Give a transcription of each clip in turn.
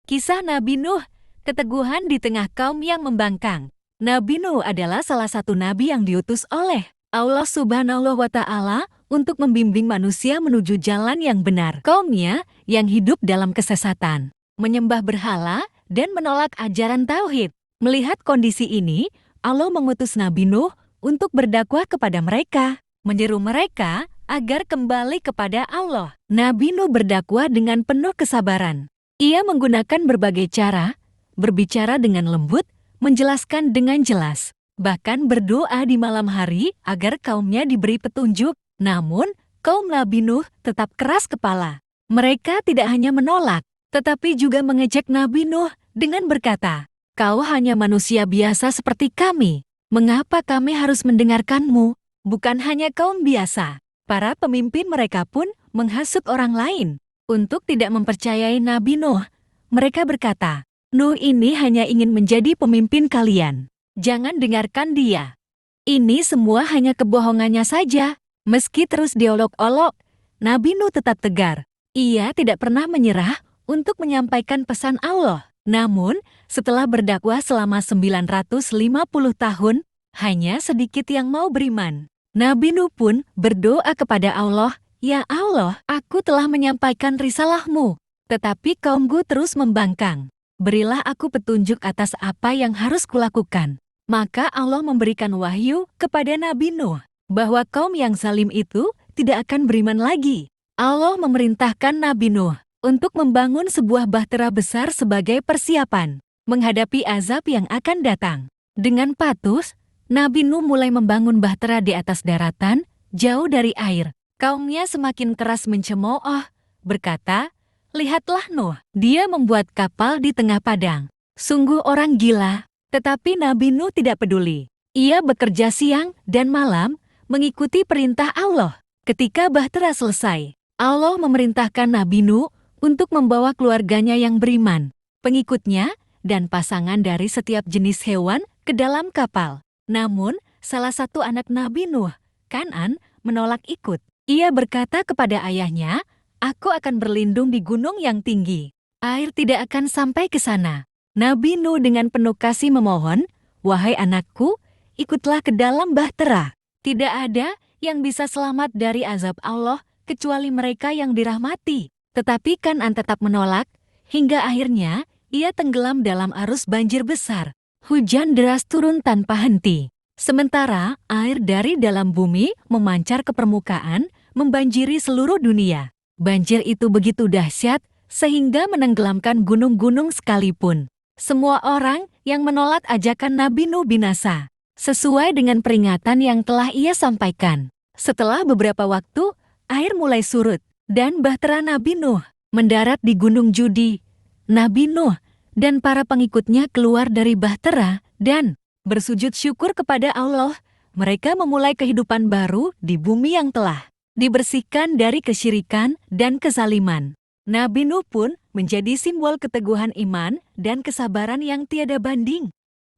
Kisah Nabi Nuh, keteguhan di tengah kaum yang membangkang. Nabi Nuh adalah salah satu nabi yang diutus oleh Allah Subhanahu wa Ta'ala untuk membimbing manusia menuju jalan yang benar. Kaumnya yang hidup dalam kesesatan, menyembah berhala, dan menolak ajaran tauhid. Melihat kondisi ini, Allah mengutus Nabi Nuh untuk berdakwah kepada mereka, menyeru mereka agar kembali kepada Allah. Nabi Nuh berdakwah dengan penuh kesabaran. Ia menggunakan berbagai cara, berbicara dengan lembut, menjelaskan dengan jelas, bahkan berdoa di malam hari agar kaumnya diberi petunjuk. Namun, kaum Nabi Nuh tetap keras kepala. Mereka tidak hanya menolak, tetapi juga mengejek Nabi Nuh dengan berkata, "Kau hanya manusia biasa seperti kami. Mengapa kami harus mendengarkanmu? Bukan hanya kaum biasa." Para pemimpin mereka pun menghasut orang lain untuk tidak mempercayai Nabi Nuh. Mereka berkata, "Nuh ini hanya ingin menjadi pemimpin kalian. Jangan dengarkan dia. Ini semua hanya kebohongannya saja." Meski terus diolok-olok, Nabi Nuh tetap tegar. Ia tidak pernah menyerah untuk menyampaikan pesan Allah. Namun, setelah berdakwah selama 950 tahun, hanya sedikit yang mau beriman. Nabi Nuh pun berdoa kepada Allah, "Ya Allah, aku telah menyampaikan risalahmu, tetapi kaumku terus membangkang. Berilah aku petunjuk atas apa yang harus kulakukan." Maka Allah memberikan wahyu kepada Nabi Nuh bahwa kaum yang zalim itu tidak akan beriman lagi. Allah memerintahkan Nabi Nuh untuk membangun sebuah bahtera besar sebagai persiapan menghadapi azab yang akan datang. Dengan patuh, Nabi Nuh mulai membangun bahtera di atas daratan, jauh dari air. Kaumnya semakin keras mencemooh, berkata, "Lihatlah Nuh, dia membuat kapal di tengah padang. Sungguh orang gila." Tetapi Nabi Nuh tidak peduli. Ia bekerja siang dan malam, mengikuti perintah Allah. Ketika bahtera selesai, Allah memerintahkan Nabi Nuh untuk membawa keluarganya yang beriman, pengikutnya, dan pasangan dari setiap jenis hewan ke dalam kapal. Namun, salah satu anak Nabi Nuh, Kan'an, menolak ikut. Ia berkata kepada ayahnya, "Aku akan berlindung di gunung yang tinggi. Air tidak akan sampai ke sana." Nabi Nuh dengan penuh kasih memohon, "Wahai anakku, ikutlah ke dalam bahtera. Tidak ada yang bisa selamat dari azab Allah kecuali mereka yang dirahmati." Tetapi Kan'an tetap menolak, hingga akhirnya ia tenggelam dalam arus banjir besar. Hujan deras turun tanpa henti. Sementara air dari dalam bumi memancar ke permukaan, membanjiri seluruh dunia. Banjir itu begitu dahsyat sehingga menenggelamkan gunung-gunung sekalipun. Semua orang yang menolak ajakan Nabi Nuh binasa, sesuai dengan peringatan yang telah ia sampaikan. Setelah beberapa waktu, air mulai surut, dan bahtera Nabi Nuh mendarat di Gunung Judi. Nabi Nuh dan para pengikutnya keluar dari bahtera dan bersujud syukur kepada Allah. Mereka memulai kehidupan baru di bumi yang telah dibersihkan dari kesyirikan dan kezaliman. Nabi Nuh pun menjadi simbol keteguhan iman dan kesabaran yang tiada banding.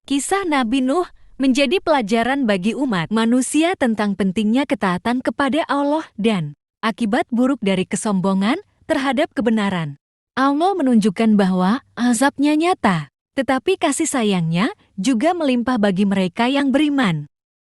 Kisah Nabi Nuh menjadi pelajaran bagi umat manusia tentang pentingnya ketaatan kepada Allah dan akibat buruk dari kesombongan terhadap kebenaran. Allah menunjukkan bahwa azabnya nyata, tetapi kasih sayangnya juga melimpah bagi mereka yang beriman.